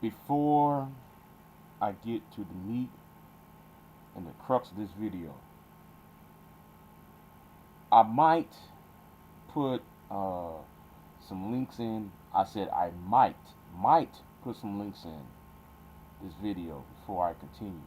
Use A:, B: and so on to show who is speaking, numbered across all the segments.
A: before I get to the meat and the crux of this video, I might put some links in. I said I might put some links in this video before I continue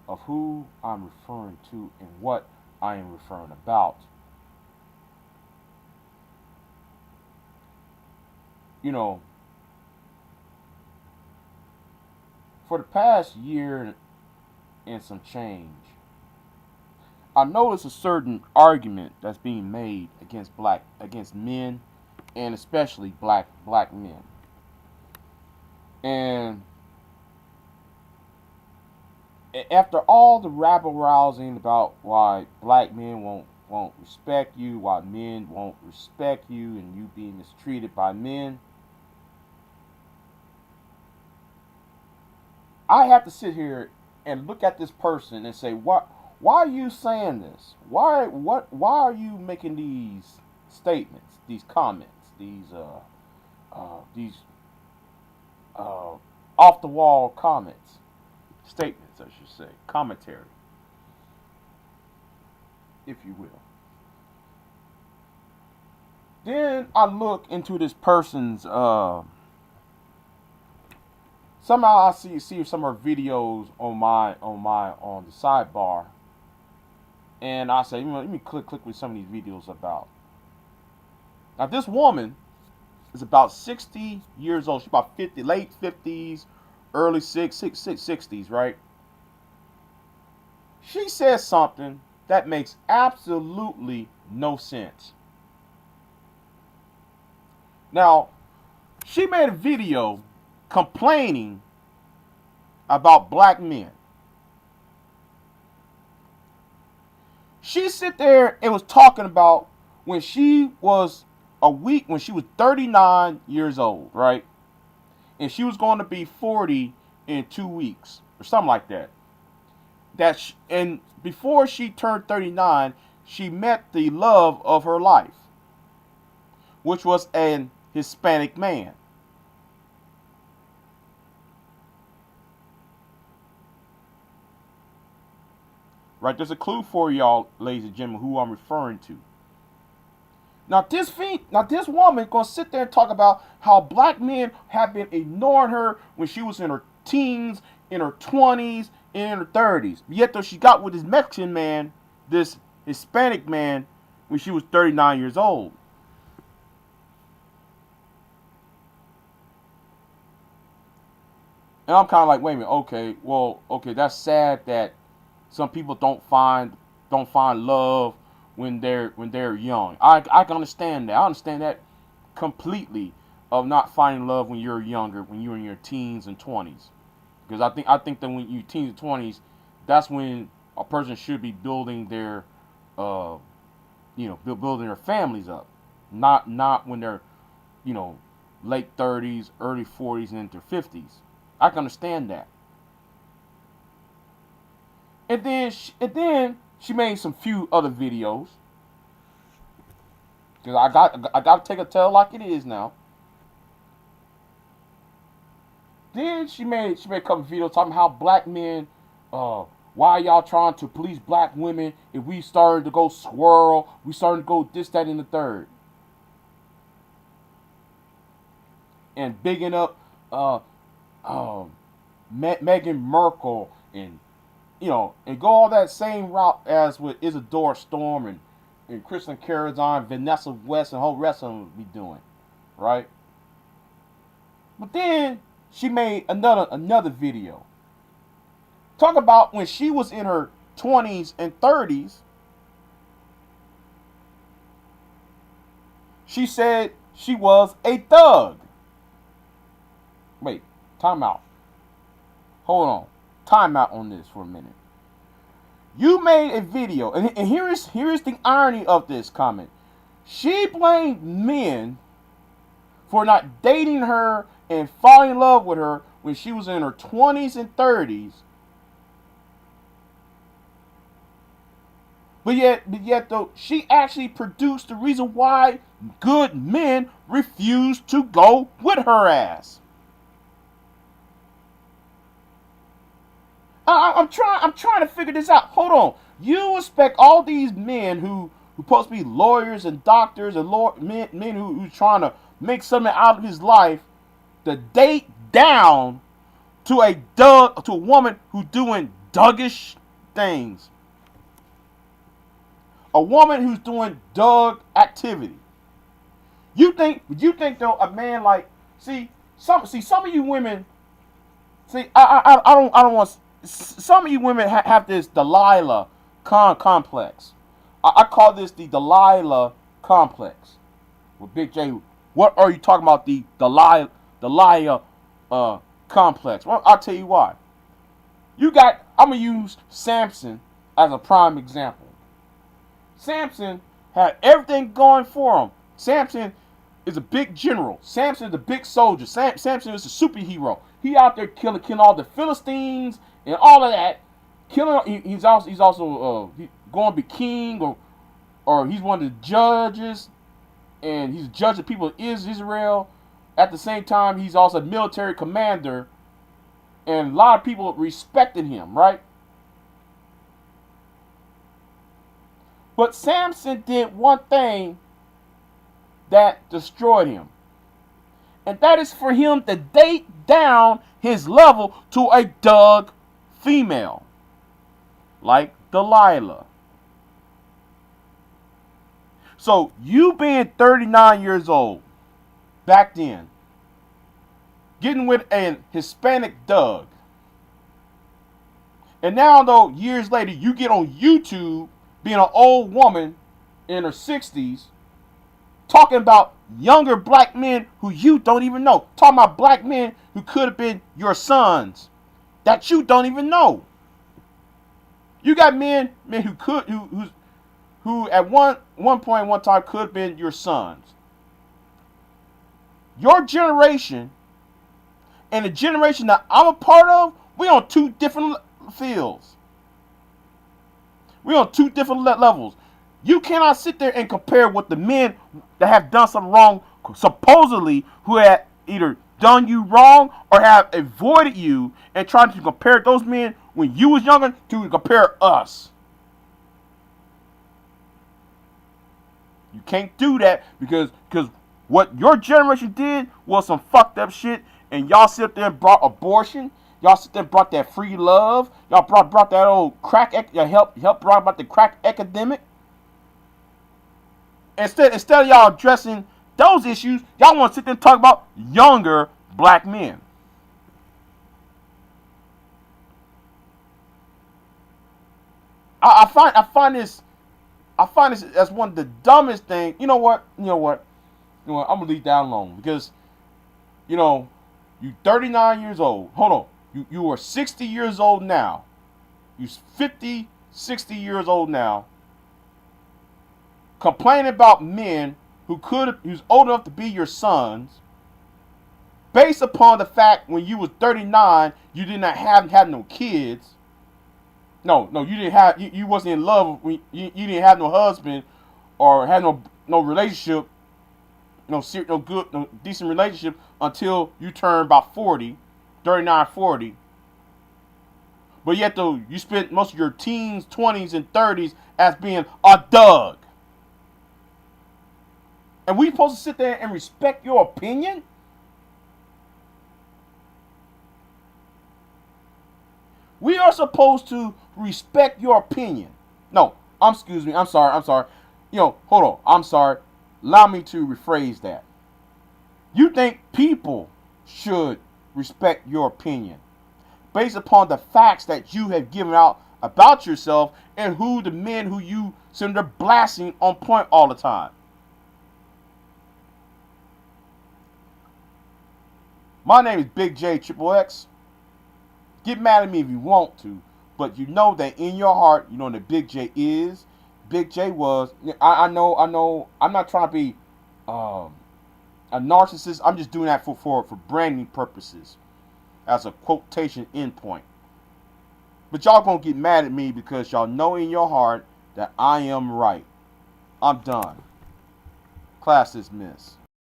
A: of who I'm referring to and what I am referring about. You know, for the past year and some change, I noticed a certain argument that's being made against men, and especially black men. And after all the rabble rousing about why black men won't respect you, why men won't respect you, and you being mistreated by men, I have to sit here and look at this person and say, why are you saying this? Why are you making these statements, these comments, these off the wall comments, statements, I should say, commentary, if you will. Then I look into this person's somehow I see some of her videos on the sidebar, and I say, let me click with some of these videos about. Now this woman is about 60 years old. She's about 50, late 50s, early 60s, right? She says something that makes absolutely no sense. Now, she made a video complaining about black men. She sit there and was talking about when she was 39 years old, right? And she was going to be 40 in 2 weeks or something like that. And before she turned 39, she met the love of her life, which was an Hispanic man. Right, there's a clue for y'all, ladies and gentlemen, who I'm referring to. Now this woman gonna sit there and talk about how black men have been ignoring her when she was in her teens, in her 20s, and in her 30s. Yet though she got with this Mexican man, this Hispanic man, when she was 39 years old. And I'm kind of like, wait a minute, okay, that's sad that some people don't find love when they're young. I can understand that. I understand that completely, of not finding love when you're younger, when you're in your teens and 20s. Because I think that when you're teens and 20s, that's when a person should be building their building their families up. Not when they're, late 30s, early 40s and into 50s. I can understand that. And then she made some few other videos. Cause I got to take a tell like it is now. Then she made a couple of videos talking how black men, why y'all trying to police black women? If we started to go swirl, we started to go this, that, and the third. And bigging up Meghan Merkel and and go all that same route as with Isadora Storm and Kristen Carrazon, Vanessa West, and the whole rest of them be doing, right? But then she made another video. Talk about when she was in her 20s and 30s. She said she was a thug. Wait, time out. Hold on. Time out on this for a minute. You made a video, and here is the irony of this comment. She blamed men for not dating her and falling in love with her when she was in her 20s and 30s. But yet though, she actually produced the reason why good men refused to go with her ass. I'm trying to figure this out. Hold on. You expect all these men who supposed to be lawyers and doctors and men who trying to make something out of his life to date down to a woman who's doing thuggish things. A woman who's doing Doug activity. You think though a man like some of you women I don't want some of you women have this Delilah complex. I call this the Delilah complex. Well, Big J, what are you talking about the Delilah complex? Well, I'll tell you why. I'm gonna use Samson as a prime example. Samson had everything going for him. Samson is a big general. Samson is a big soldier. Samson is a superhero. He out there killing all the Philistines and all of that. He's also going to be king or he's one of the judges, and he's a judge of people of Israel. At the same time, he's also a military commander, and a lot of people respected him, right? But Samson did one thing that destroyed him. And that is for him to date down his level to a Doug female. Like Delilah. So you being 39 years old back then, getting with a Hispanic Doug. And now though, years later, you get on YouTube being an old woman in her 60s, talking about younger black men who you don't even know. Talking about black men who could have been your sons that you don't even know. You got men who at one point, one time could have been your sons. Your generation and the generation that I'm a part of, we're on two different fields. We're on two different levels. You cannot sit there and compare what the men that have done something wrong, supposedly, who had either done you wrong or have avoided you, and trying to compare those men when you was younger to compare us. You can't do that because what your generation did was some fucked up shit, and y'all sit there and brought abortion. Y'all sit there and brought that free love. Y'all brought that old crack. Help brought about the crack epidemic. Instead of y'all addressing those issues, y'all want to sit there and talk about younger black men. I find this as one of the dumbest things. You know what? I'm gonna leave that alone because, you 39 years old. Hold on. You are 60 years old now. You 50, 60 years old now. Complaining about men who's old enough to be your sons, based upon the fact when you was 39, you did not have no kids. No, you didn't have. You wasn't in love. You didn't have no husband, or had no relationship. No decent relationship until you turn about 40. 39, 40. But yet, though, you spent most of your teens, 20s, and 30s as being a Doug. And we supposed to sit there and respect your opinion? We are supposed to respect your opinion. No, excuse me. I'm sorry. Hold on. I'm sorry. Allow me to rephrase that. You think people should respect your opinion based upon the facts that you have given out about yourself and who the men who you send there blasting on point all the time. My name is Big J Triple X. Get mad at me if you want to, but you know that in your heart, you know that Big J is. Big J was. I know. I'm not trying to be a narcissist. I'm just doing that for branding purposes, as a quotation endpoint. But y'all gonna get mad at me because y'all know in your heart that I am right. I'm done. Class dismissed.